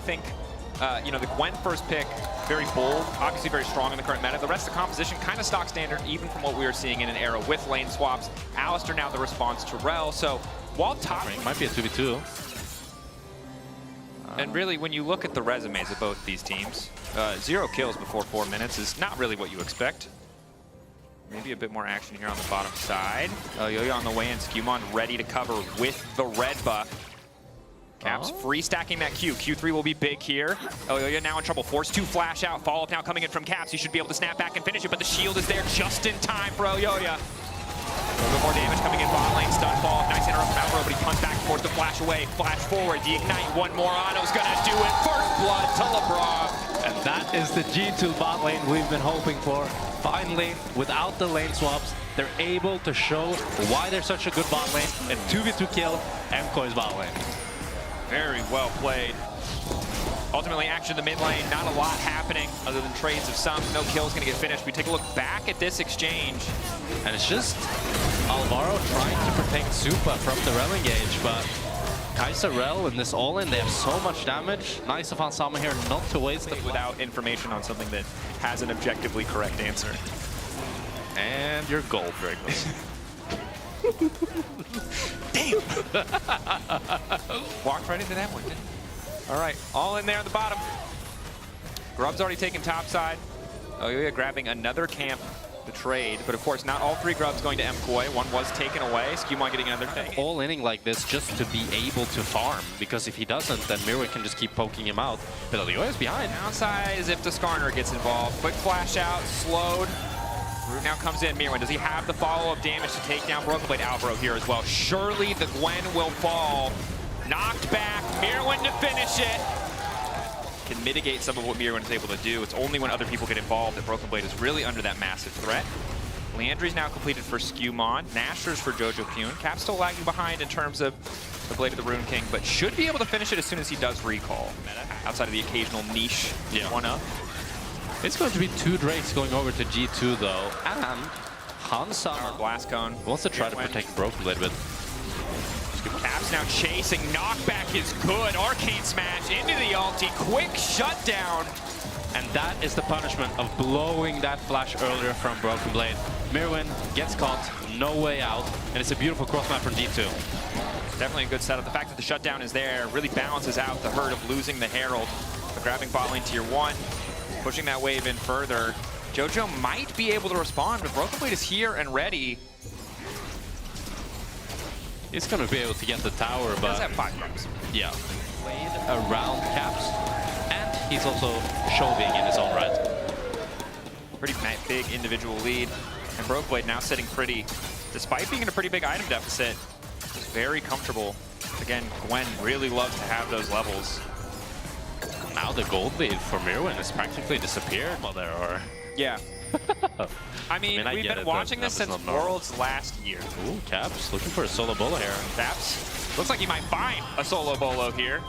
think, you know, the Gwen first pick, very bold, obviously very strong in the current meta. The rest of the composition kind of stock standard, even from what we were seeing in an era with lane swaps. Alistar now the response to Rel. So while top might be a 2v2. And really, when you look at the resumes of both these teams, 0 kills before 4 minutes is not really what you expect. Maybe a bit more action here on the bottom side. Yo-Yo on the way in, Skewmon ready to cover with the red buff. Caps free stacking that Q. Q3 will be big here. Yo-Yo now in trouble, forced to flash out. Follow-up now coming in from Caps. He should be able to snap back and finish it, but the shield is there just in time for Yo-Yo. A little bit more damage coming in bot lane. Stun fall. Nice interrupt from Alvaro, but he punts back and forth to flash away. Flash forward. The ignite. One more. Otto's gonna do it. First blood to LeBron. And that is the G2 bot lane we've been hoping for. Finally, without the lane swaps, they're able to show why they're such a good bot lane. And 2v2 kill MKOI's bot lane. Very well played. Ultimately, action in the mid lane, not a lot happening other than trades of some. No kills gonna get finished. We take a look back at this exchange. And it's just Alvaro trying to protect Supa from the Rel engage, but Kai'Sa Rel in this all-in, they have so much damage. Nice of Hansama here not to waste it without information on something that has an objectively correct answer. And you're gold, Dracos. Damn! Walked right into that one, didn't he? All right, all in there on the bottom. Grub's already taken top side. Oh yeah, grabbing another camp to trade, but of course not all 3 Grubs going to MKOI. One was taken away. Skewmon getting another thing. All inning like this just to be able to farm, because if he doesn't, then Mirwin can just keep poking him out. But Elioya is behind. Downside is if the Skarner gets involved. Quick flash out, slowed. Root now comes in. Mirwin, does he have the follow-up damage to take down Broken Blade Alvaro here as well? Surely the Gwen will fall. Knocked back, Mirwin to finish it. Can mitigate some of what Mirwin is able to do. It's only when other people get involved that Broken Blade is really under that massive threat. Leandry's now completed for Skewmon. Nashor's for Jojo Pune. Cap's still lagging behind in terms of the Blade of the Rune King, but should be able to finish it as soon as he does recall. Outside of the occasional niche one-up. It's going to be 2 Drakes going over to G2 though, and Hansama Blast Cone wants to try to protect Broken Blade with. Caps now chasing, knockback is good, Arcane Smash into the ulti, quick shutdown. And that is the punishment of blowing that flash earlier from Broken Blade. Mirwin gets caught, no way out, and it's a beautiful cross map from G2. Definitely a good setup. The fact that the shutdown is there really balances out the hurt of losing the Herald. But grabbing bot lane tier 1, pushing that wave in further. Jojo might be able to respond, but Broken Blade is here and ready. He's going to be able to get the tower, but... He does have 5 Grubs. Yeah. Played around Caps, and he's also shoving in his own right. Pretty big individual lead, and Broken Blade now sitting pretty, despite being in a pretty big item deficit, is very comfortable. Again, Gwen really loves to have those levels. Now the gold lead for Mirwin has practically disappeared. Well, there are... Yeah. I mean, we've been watching this since Worlds last year. Ooh, Caps looking for a solo bolo here. Caps looks like he might find a solo bolo here.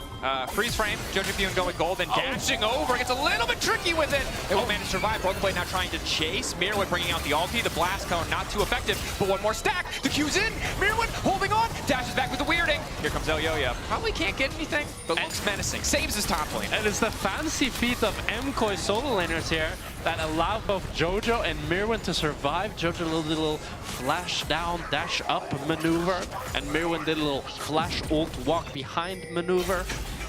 Freeze frame, Jojo Pune going gold and dashing over. Gets a little bit tricky with it. It will manage to survive. Broken Blade now trying to chase. Mirwin bringing out the ulti. The blast cone not too effective, but one more stack. The Q's in. Mirwin holding on. Dashes back with the weirding. Here comes Elioya. Probably can't get anything, but looks menacing. Saves his top lane. And it's the fancy feat of MKOI solo laners here that allow both Jojo and Mirwin to survive. Jojo did a little flash down, dash up maneuver, and Mirwin did a little flash ult walk behind maneuver.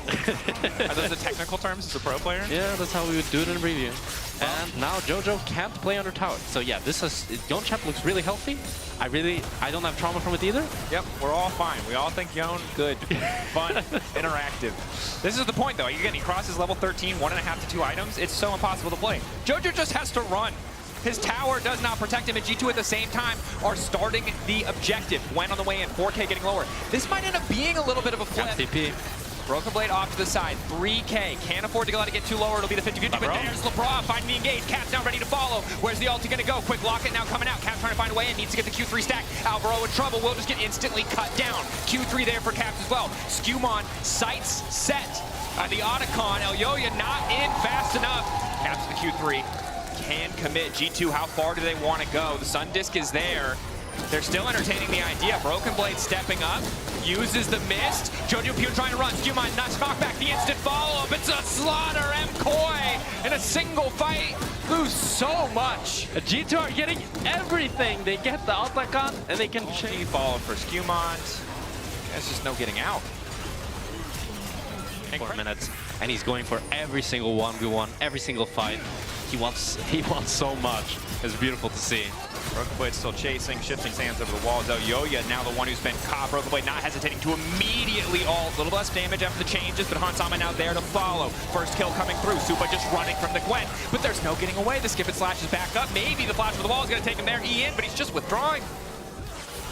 Are those the technical terms as a pro player? Yeah, that's how we would do it in a preview. And now Jojo can't play under tower. So yeah, this is Yon Chap looks really healthy. I don't have trauma from it either. Yep, we're all fine. We all think Yon good, fun, interactive. This is the point though. Again, he crosses level 13, 1.5 to 2 items. It's so impossible to play. Jojo just has to run. His tower does not protect him, and G2 at the same time are starting the objective. Gwen on the way in, 4K getting lower. This might end up being a little bit of a flip. TP. Broken Blade off to the side, 3K. Can't afford to let it get too lower. It'll be the 50-50, but there's LeBron finding the engage. Cap's now ready to follow. Where's the ulti gonna go? Quick locket now coming out. Cap's trying to find a way and needs to get the Q3 stack. Alvaro in trouble. Will just get instantly cut down. Q3 there for Caps as well. Skewmon, sights set. The Otacon, Elioya not in fast enough. Caps the Q3. Can commit. G2, how far do they want to go? The Sun Disc is there. They're still entertaining the idea. Broken Blade stepping up, uses the mist. Jojo Pure trying to run. Skewmon, nice knockback, the instant follow-up. It's a slaughter. MKOI in a single fight lose so much. G2 are getting everything. They get the Otacon and they can Chain follow for Skewmon. There's just no getting out. 4 minutes, and he's going for every single 1v1, every single fight. He wants so much. It's beautiful to see. Broken Blade still chasing, shifting sands over the wall. Yoya now the one who's been caught. Broken Blade not hesitating to immediately ult. A little less damage after the changes, but Hansama now there to follow. First kill coming through. Supa just running from the Gwen, but there's no getting away. The skip and slash is back up. Maybe the flash over the wall is going to take him there. Ian, but he's just withdrawing.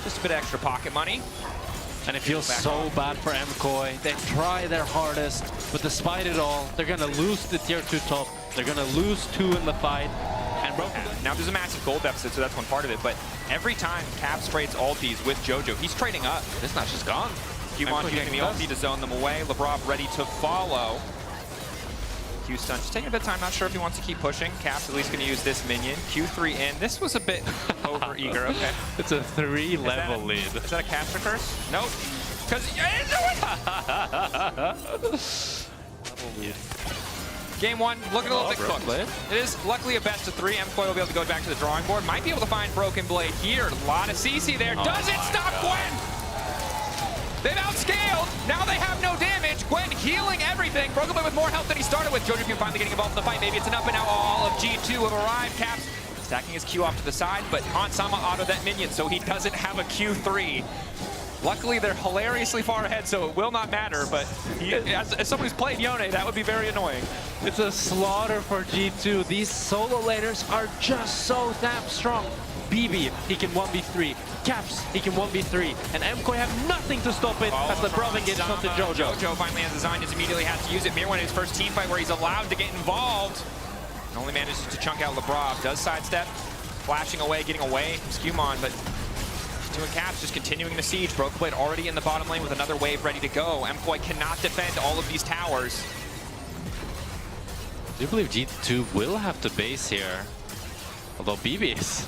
Just a bit of extra pocket money. And it feels so bad for MKOI. They try their hardest, but despite it all, they're going to lose the tier 2 top. They're going to lose 2 in the fight. And now there's a massive gold deficit, so that's one part of it. But every time Caps trades ultis with Jojo, he's trading up. This match is gone. Qmon using the ulti to zone them away. Lebrov ready to follow. Q-Stun just taking a bit of time. Not sure if he wants to keep pushing. Caps at least going to use this minion. Q3 in. This was a bit over-eager. Okay. It's a 3-level lead. Is that a caster curse? Nope. Because level lead. Game 1, looking a little bit cooked. It is luckily a best of 3. MKOI will be able to go back to the drawing board. Might be able to find Broken Blade here. A lot of CC there. Does it stop Gwen? They've outscaled. Now they have no damage. Gwen healing everything. Broken Blade with more health than he started with. Jojo Pure finally getting involved in the fight. Maybe it's enough, but now all of G2 have arrived. Caps stacking his Q off to the side, but Hansama autoed that minion, so he doesn't have a Q3. Luckily, they're hilariously far ahead, so it will not matter, but as someone who's played Yone, that would be very annoying. It's a slaughter for G2. These solo laners are just so damn strong. BB, he can 1v3. Caps, he can 1v3. And MKOI have nothing to stop it as the Brother gets onto Jojo. Jojo finally has designed, just immediately has to use it. Mirwin in his first team fight where he's allowed to get involved. And only manages to chunk out Lebrov. Does sidestep, flashing away, getting away from Skewmon, but doing Caps, just continuing the siege. Broken Blade already in the bottom lane with another wave ready to go. MKOI cannot defend all of these towers. I do believe G2 will have to base here. Although BB is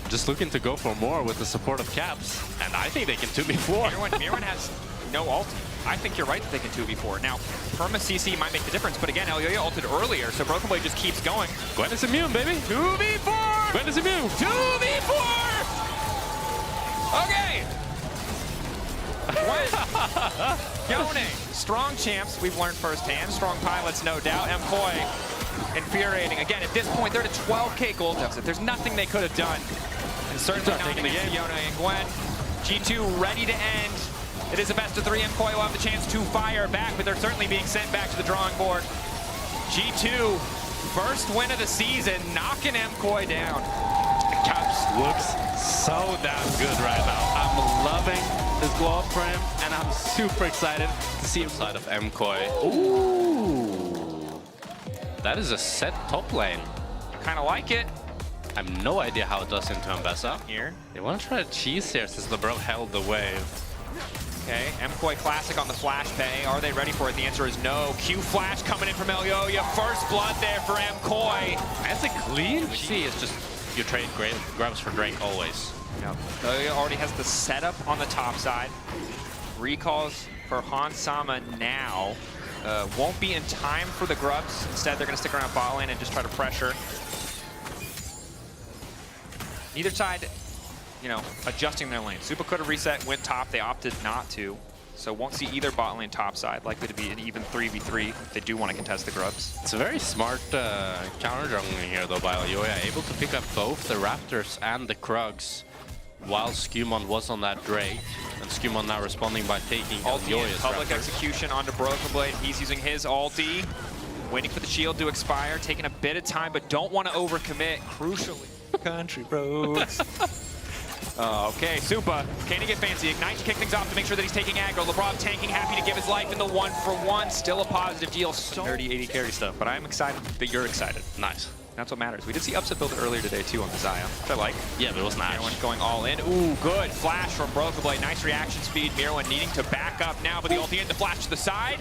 just looking to go for more with the support of Caps. And I think they can 2v4. Mirwin has no ulti. I think you're right that they can 2v4. Now, Perma CC might make the difference, but again, Elyoya ulted earlier, so Broken Blade just keeps going. Gwen is immune, baby. 2v4! Gwen is immune. 2v4! Okay. Yone, strong champs, we've learned firsthand. Strong pilots, no doubt. MKOI, infuriating. Again, at this point, they're at a 12k gold deficit. There's nothing they could have done. And certainly not against Yone and Gwen. G2 ready to end. It is a best of 3. MKOI will have the chance to fire back, but they're certainly being sent back to the drawing board. G2, first win of the season, knocking MKOI down. Caps looks so damn good right now. I'm loving this glow up for him, and I'm super excited to see him side of MKOI. Ooh, that is a set top lane. Kind of like it. I have no idea how it does into Ambessa. Here. They want to try to cheese here since LeBron held the wave. Okay, MKOI classic on the flash pay. Are they ready for it? The answer is no. Q flash coming in from Elyoya. First blood there for MKOI. That's a clean. See, it's just you trade grabs for Drake always. Yep. Elyoya already has the setup on the top side. Recalls for Hansama now. Won't be in time for the grubs. Instead, they're going to stick around bot lane and just try to pressure. Neither side, you know, adjusting their lane. Supa could have reset, went top. They opted not to. So won't see either bot lane top side. Likely to be an even 3v3 if they do want to contest the grubs. It's a very smart counter jungling here though by Elyoya. Able to pick up both the Raptors and the Krugs while Skewmon was on that Drake. And Skewmon now responding by taking Elyoya's public Raptors. Execution onto Broken Blade. He's using his ulti. Waiting for the shield to expire. Taking a bit of time, but don't want to overcommit. Crucially. Country roads. Okay, Supa, can he get fancy? Ignite to kick things off to make sure that he's taking aggro. Lebrov tanking, happy to give his life in the 1-for-1. Still a positive deal. So nerdy 80 carry stuff, but I'm excited that you're excited. Nice. That's what matters. We did see upset build earlier today too on the Xayah, which I like. Yeah, but it was nice. Mirwin going all in. Ooh, good flash from Broken Blade. Nice reaction speed. Mirwin needing to back up now, but the ulti in the flash to the side.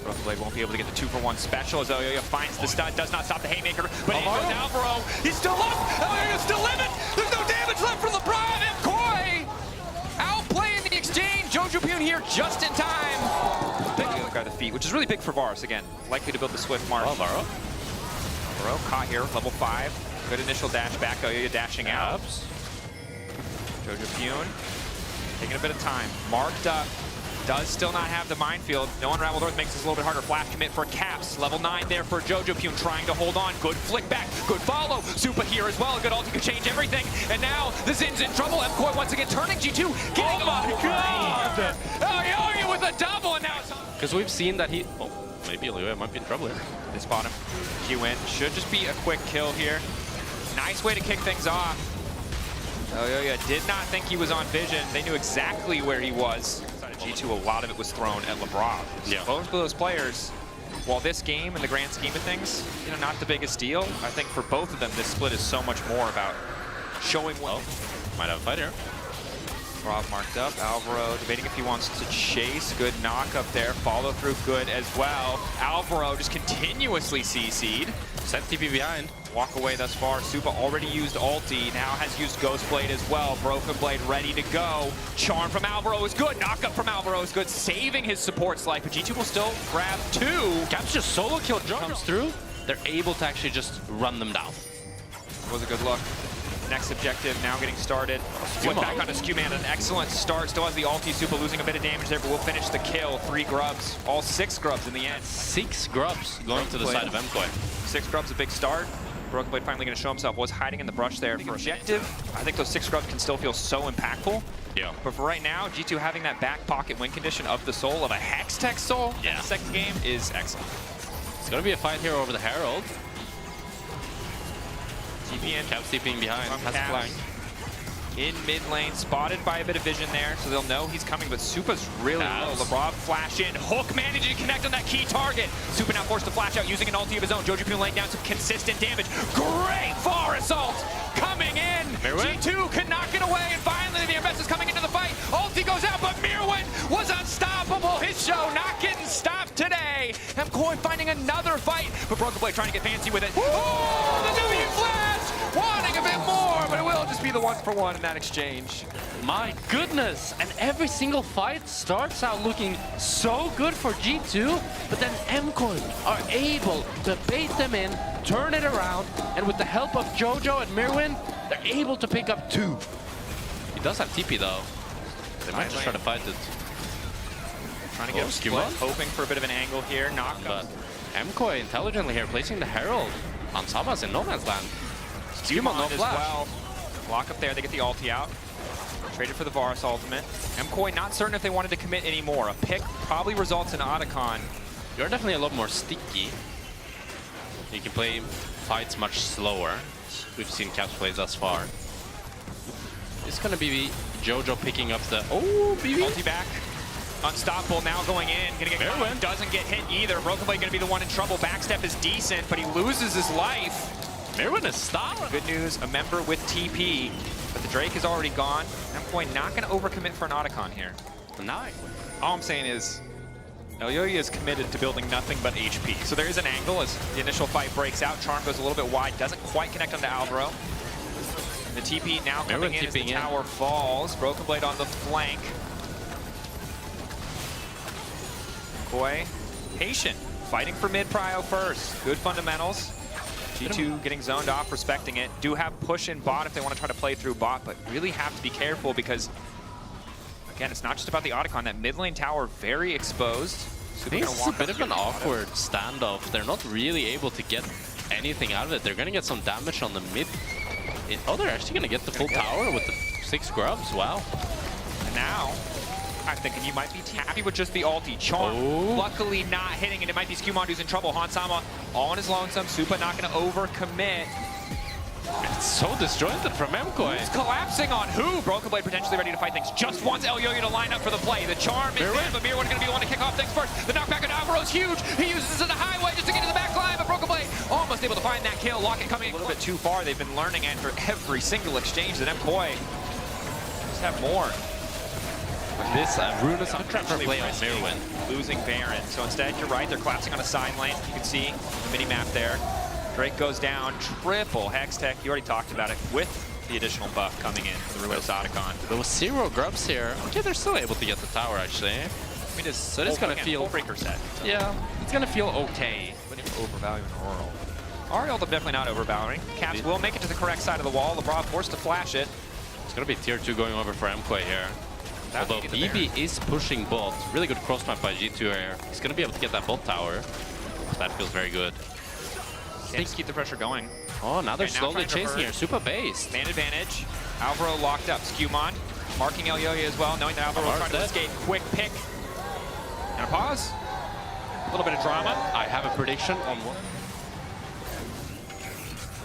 Broken Blade won't be able to get the 2-for-1 special as Elyoya finds the stun. Does not stop the haymaker, but in goes Alvaro. He's still up. Elyoya's still living. There's no damage left for LeBron. just in time. Grab the feet, which is really big for Varus. Again, likely to build the swift march. Oh, Varus. Varus caught here, level 5. Good initial dash back. Yo-Yo dashing out. Jojo Pune taking a bit of time. Marked up. Does still not have the minefield. No Unraveled Earth makes this a little bit harder. Flash commit for Caps. Level 9 there for Jojo Pune trying to hold on. Good flick back. Good follow. Supa here as well. Good ulti could change everything. And now the Zin's in trouble. MKOI once again turning G2. Getting oh my god! Oh, Yo-Yo with a double and now it's on. Because we've seen that he... Oh, maybe Leo might be in trouble here. This bottom. Q in. Should just be a quick kill here. Nice way to kick things off. Oh, Yo-Yo did not think he was on vision. They knew exactly where he was. G2, a lot of it was thrown at LeBron. Yeah. Both of those players, while this game, in the grand scheme of things, not the biggest deal, I think for both of them, this split is so much more about showing what. Might have a fight here. Rob marked up. Alvaro debating if he wants to chase. Good knock up there. Follow through good as well. Alvaro just continuously CC'd. Set TP behind. Walk away thus far. Supa already used ulti. Now has used Ghost Blade as well. Broken Blade ready to go. Charm from Alvaro is good. Knock up from Alvaro is good. Saving his support's life. But G2 will still grab 2. Caps just solo kill comes through. They're able to actually just run them down. Was a good look. Next objective now getting started. Flip back onto Skewman. An excellent start. Still has the ulti. Supa losing a bit of damage there, but we'll finish the kill. 3 grubs. All 6 grubs in the end. 6 grubs going to the side of MKOI. 6 grubs, a big start. Broken Blade finally going to show himself. Was hiding in the brush there for objective. I think those 6 grubs can still feel so impactful. Yeah. But for right now, G2 having that back pocket win condition of the soul, of a Hextech soul in the second game is excellent. It's going to be a fight here over the Herald. TP in. Caps TPing behind. Has a flank. In mid lane, spotted by a bit of vision there, so they'll know he's coming, but Supa's really low. LeBron flash in, Hook managing to connect on that key target. Supa now forced to flash out using an ulti of his own. Jojo Pune laying down some consistent damage. Great far assault coming in. G2 can knock it away, and finally the MS is coming into the fight. Ulti goes out, but Mirwin was unstoppable. His show not getting stopped today. MKOI finding another fight, but Broken Blade trying to get fancy with it. Oh, the W flash! Wanting a bit more, but it will just be the 1-for-1 in that exchange. My goodness, and every single fight starts out looking so good for G2, but then MKOI are able to bait them in, turn it around, and with the help of Jojo and Mirwin, they're able to pick up 2. He does have TP though. They might just try to fight it. Trying to get him split, hoping for a bit of an angle here. Knock up. MKOI intelligently here, placing the Herald on Samas in no man's land. Skewman as well. Lock up there, they get the ulti out. Traded for the Varus ultimate. MKOI not certain if they wanted to commit anymore. A pick probably results in Otacon. You're definitely a lot more sticky. You can play fights much slower. We've seen Caps play thus far. It's gonna be Jojo picking up the BB. Ulti back. Unstoppable now going in. Gonna get caught. Doesn't get hit either. Broken Blade gonna be the one in trouble. Backstep is decent, but he loses his life. Mirwin is stopped. Good news, a member with TP, but the Drake is already gone. MKOI not going to overcommit for an Otacon here. All I'm saying is, Yo-Yo is committed to building nothing but HP. So there is an angle as the initial fight breaks out. Charm goes a little bit wide, doesn't quite connect onto Alvaro. The TP now coming in as the tower falls. Broken Blade on the flank. MKOI, patient, fighting for mid prio first. Good fundamentals. G2 getting zoned off, respecting it. Do have push in bot if they want to try to play through bot, but really have to be careful because, again, it's not just about the Otacon. That mid lane tower very exposed. I think it's a bit of an awkward standoff. They're not really able to get anything out of it. They're going to get some damage on the mid. Oh, they're actually going to get the full tower with the 6 grubs. Wow. And now, I'm thinking you might be happy with just the ulti. Charm, luckily not hitting, and it might be Skewman who's in trouble. Hansama all on his lonesome. Supa not going to overcommit. It's so disjointed from MKOI. Who's collapsing on who? Broken Blade potentially ready to fight things. Just wants Yo-Yo to line up for the play. The Charm is in, but Mirwin going to be the one to kick off things first. The knockback on Alvaro is huge. He uses it as a highway just to get to the back line, but Broken Blade almost able to find that kill. Locket coming a little bit too far. They've been learning after every single exchange that MKOI just have more. This Runa's on trapper play on Mirwin. Losing Baron. So instead, you're right, they're collapsing on a side lane. You can see the mini-map there. Drake goes down, triple Hextech. You already talked about it. With the additional buff coming in for the Ruinous Otacon. There was 0 grubs here. Okay, they're still able to get the tower, actually. I mean, it's So it's gonna feel... full breaker set. Yeah, it's gonna feel okay. But even overvaluing Aureal. Aureal definitely not overvaluing. Caps will make it to the correct side of the wall. LeBron forced to flash it. It's gonna be tier 2 going over for MKOI here. Although BB is pushing bot. Really good cross map by G2 here. He's gonna be able to get that bot tower. That feels very good. Can't keep the pressure going. Oh, now they're Okay, now slowly trying to chasing hurt. here. Super based. Man advantage. Alvaro locked up. Skewmon marking El Yoyo as well, knowing that Alvaro trying to escape. Quick pick. And a pause. A little bit of drama. I have a prediction on what.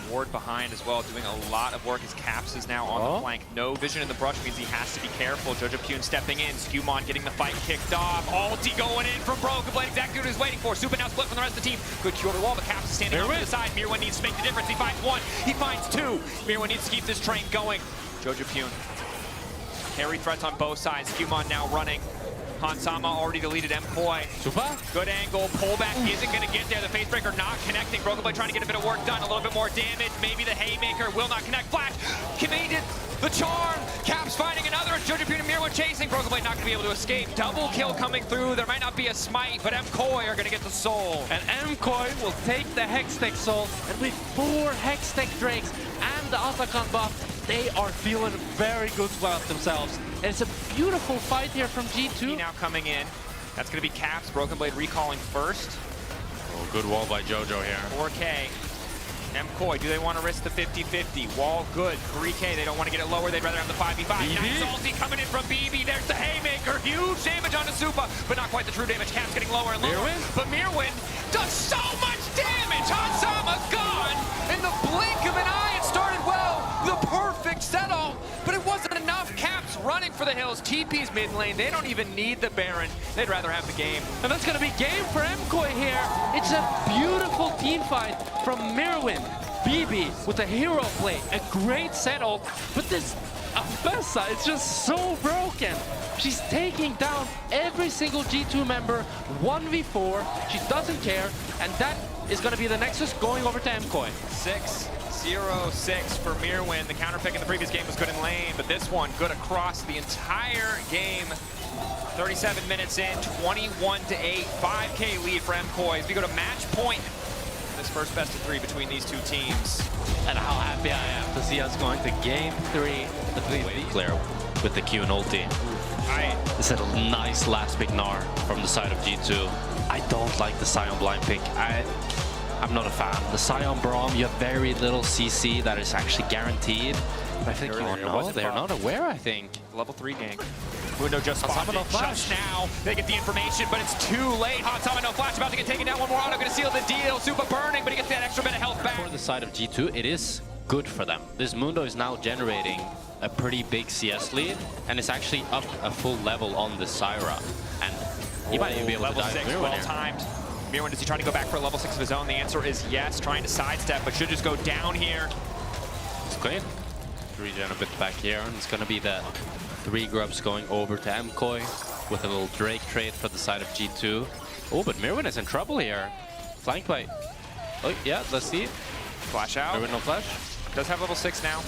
Ward behind as well, doing a lot of work as Caps is now on the flank. No vision in the brush means he has to be careful. Jojo Pune stepping in. Skewmon getting the fight kicked off. Ulti going in from Broken Blade. Exactly what he was waiting for. Super now split from the rest of the team. Good Q over the wall, but Caps is standing on the side. Mirwin needs to make the difference. He finds 1. He finds 2. Mirwin needs to keep this train going. Jojo Pune. Carry threats on both sides. Skewmon now running. Hansama already deleted MKOI. Super. Good angle. Pullback isn't going to get there. The Facebreaker not connecting. Broken Blade trying to get a bit of work done. A little bit more damage. Maybe the Haymaker will not connect. Flash. Committed. The charm. Caps finding another. Jojo Pune and Mirwin chasing. Broken Blade not going to be able to escape. Double kill coming through. There might not be a smite, but MKOI are going to get the soul. And MKOI will take the Hextech soul. And with 4 Hextech Drakes and the Otacon buff, they are feeling very good about themselves. And it's a beautiful fight here from G2. Now coming in. That's going to be Caps. Broken Blade recalling first. Oh, good wall by Jojo here. 4K. MKOI, do they want to risk the 50-50? Wall good. 3K, they don't want to get it lower. They'd rather have the 5v5. Nice ulti coming in from BB. There's the Haymaker. Huge damage on the Supa, but not quite the true damage. Caps getting lower and lower. Mirwin? But Mirwin does so much damage. Hansama gone. In the blink of an eye, it started well. The perfect settle, but it wasn't enough. Caps running for the hills. TP's mid lane. They don't even need the Baron. They'd rather have the game. And that's going to be game for MKOI here. It's a beautiful team fight from Mirwin. BB with a hero play. A great settle. But this Afessa is just so broken. She's taking down every single G2 member 1v4. She doesn't care. And that is going to be the Nexus going over to MKOI. 6-0-6 for Mirwin. The counter pick in the previous game was good in lane, but this one good across the entire game. 37 minutes in, 21-8, 5K lead for MKOI as we go to match point in this first best of 3 between these two teams. And how happy I am to see us going to game 3 between the player with the Q and ulti. This is a nice last pick Gnar from the side of G2. I don't like the Sion blind pick. I'm not a fan. The Sion Braum, you have very little CC that is actually guaranteed. But I think, they're not aware, I think. Level 3 gang. Mundo just spawned in just now. They get the information, but it's too late. Hansama no flash, about to get taken down. One more auto, gonna seal the deal. Super burning, but he gets that extra bit of health back. For the side of G2, it is good for them. This Mundo is now generating a pretty big CS lead, and it's actually up a full level on the Syra. And he might even be able to dive level 6, well timed. Mirwin, does he try to go back for a level 6 of his own? The answer is yes, trying to sidestep, but should just go down here. It's clean. Regen a bit back here, and it's gonna be the 3 grubs going over to MKOI with a little Drake trade for the side of G2. Oh, but Mirwin is in trouble here. Flanked by... Oh, yeah, let's see. Flash out. Mirwin no flash. Does have level 6 now.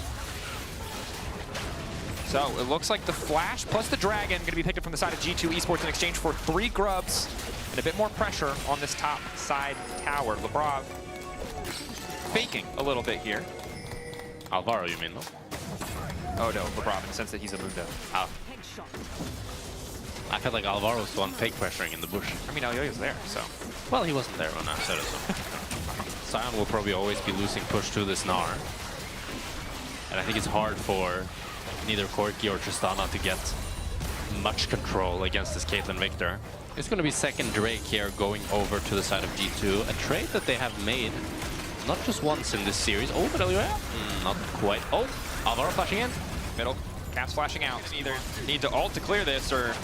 So it looks like the flash plus the dragon going to be picked up from the side of G2 Esports in exchange for 3 grubs and a bit more pressure on this top side tower. Lebrov faking a little bit here. Alvaro, you mean, no? Oh no, Lebrov in the sense that he's a Mundo. Oh. I felt like Alvaro's the one fake pressuring in the bush. I mean, Elyoyo's there, so. Well, he wasn't there when I said it, so. Sion will probably always be losing push to this Gnar. And I think it's hard for neither Corki or Tristana to get much control against this Caitlyn Victor. It's going to be second Drake here going over to the side of G2. A trade that they have made not just once in this series. Oh, but not quite. Oh, Alvaro flashing in. Middle, Caps flashing out. Either need to ult to clear this or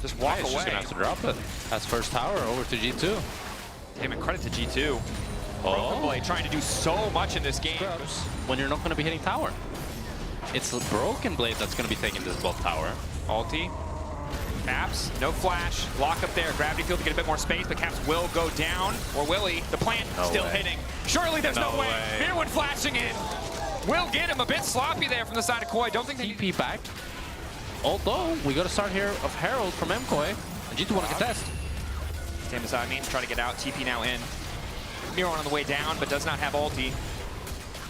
just walk away. He's just going to have to drop it. That's first tower over to G2. Damn it, credit to G2. Broken Blade trying to do so much in this game. When you're not going to be hitting tower. It's Broken Blade that's going to be taking this bot tower. Ulti. Caps, no flash. Lock up there. Gravity field to get a bit more space, but Caps will go down. Or will he? The plant still hitting. Surely there's no way. Mirwin flashing in. will get him. A bit sloppy there from the side of KOI. Don't think they TP back. Although, we got a start here of Herald from MKOI. And G2 want to contest. Stand beside me to try to get out. TP now in. Miro on the way down, but does not have ulti.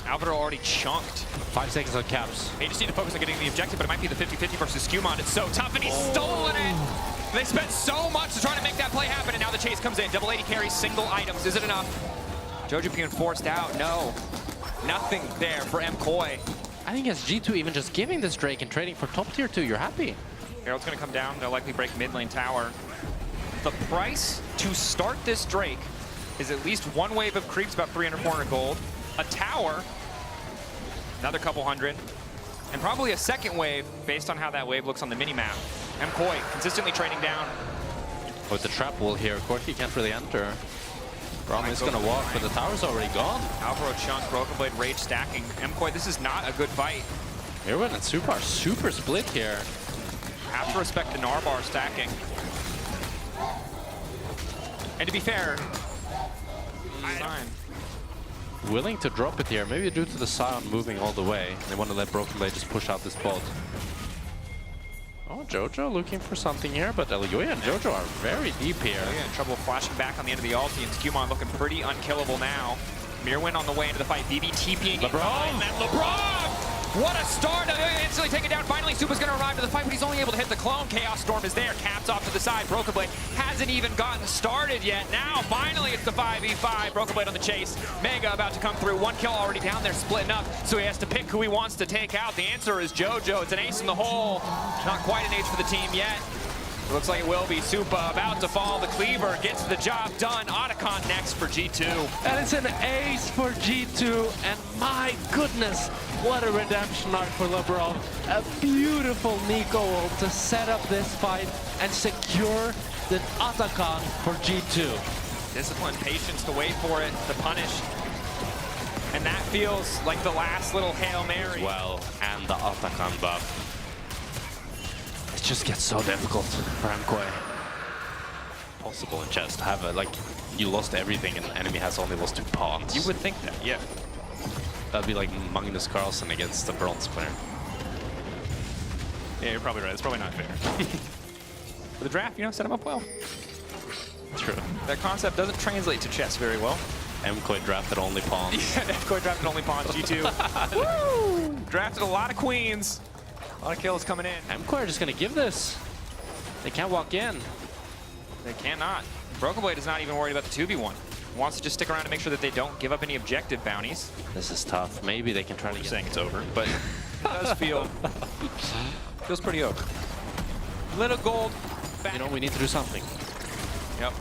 Alvaro already chunked. 5 seconds on caps. They just need to focus on getting the objective, but it might be the 50-50 versus Skewmon. It's so tough, and he's stolen it. They spent so much to try to make that play happen, and now the chase comes in. Double 80 carries, single items. Is it enough? Jojo being forced out. No. Nothing there for MKOI. I think as G2 even just giving this Drake and trading for top tier 2, you're happy. Herald's going to come down. They'll likely break mid lane tower. The price to start this Drake is at least one wave of creeps, about 300, 400 gold. A tower, another couple hundred, and probably a second wave based on how that wave looks on the mini-map. MKOI consistently trading down. With the trap wall here, Corki can't really enter. Braum is going to walk, but the tower's already gone. Alvaro chunk, Broken Blade, Rage stacking. MKOI, this is not a good fight. Irwin and Super are super split here. Have to respect the Narbar stacking. And to be fair, willing to drop it here, maybe due to the Scion moving all the way. They want to let Broken Blade just push out this bot. Oh, Jojo looking for something here, but Yoya and Jojo are very deep here. Yoya in trouble flashing back on the end of the ulti, and Skewmon looking pretty unkillable now. Mirwin on the way into the fight. BB TPing LeBron! And LeBron! What a start! Instantly taken down. Finally, Supa's going to arrive to the fight, but he's only able to hit the clone. Chaos Storm is there. Caps off to the side. Broken Blade hasn't even gotten started yet. Now, finally, it's the 5v5. Broken Blade on the chase. Mega about to come through. One kill already down there, splitting up. So he has to pick who he wants to take out. The answer is Jojo. It's an ace in the hole. Not quite an ace for the team yet. It looks like it will be. Supa about to fall. The Cleaver gets the job done. Otacon next for G2. And it's an ace for G2. And my goodness, what a redemption arc for LeBron. A beautiful Nico ult to set up this fight and secure the Otacon for G2. Discipline, patience to wait for it, to punish. And that feels like the last little Hail Mary. Well, and the Otacon buff. It just gets so difficult for MKOI. Possible in chess to have it, like, you lost everything and the enemy has only lost 2 pawns. You would think that, yeah. That'd be like Magnus Carlsen against the bronze player. Yeah, you're probably right. It's probably not fair. For the draft, you know, set him up well. True. That concept doesn't translate to chess very well. MKOI drafted only pawns. Yeah, MKOI drafted only pawns, G2. Woo! Drafted a lot of queens. A lot of kills coming in. MKOI are just going to give this. They can't walk in. They cannot. Broken Blade is not even worried about the 2v1. Wants to just stick around to make sure that they don't give up any objective bounties. This is tough. Maybe they can try to We're get... saying it's over, but it does feel... feels pretty over. Little gold back. You know, we need to do something. Yep.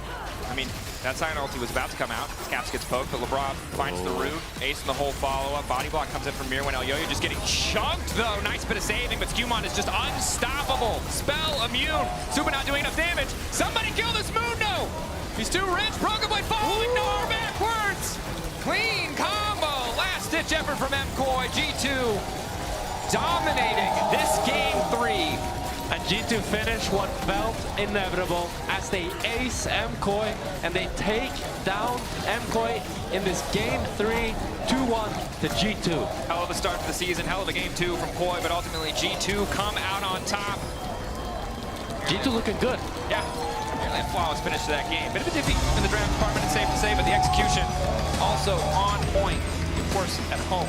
I mean, that Scion ulti was about to come out. Caps gets poked, but LeBron finds the root. Ace in the whole follow-up. Body block comes in from Mirwin. Yoyo just getting chunked, though. Nice bit of saving, but Skewmon is just unstoppable. Spell immune. Supa not doing enough damage. Somebody kill this Mundo! He's too rich. Broken Blade falling. Gnar backwards. Clean combo. Last-ditch effort from MKOI. G2 dominating this game 3. And G2 finish what felt inevitable as they ace MKOI and they take down MKOI in this game 3, 2-1 to G2. Hell of a start to the season, hell of a game 2 from KOI, but ultimately G2 come out on top. G2 looking good. Yeah, nearly a flawless finish to that game. Bit of a defeat in the draft department, it's safe to say, but the execution also on point. Of course, at home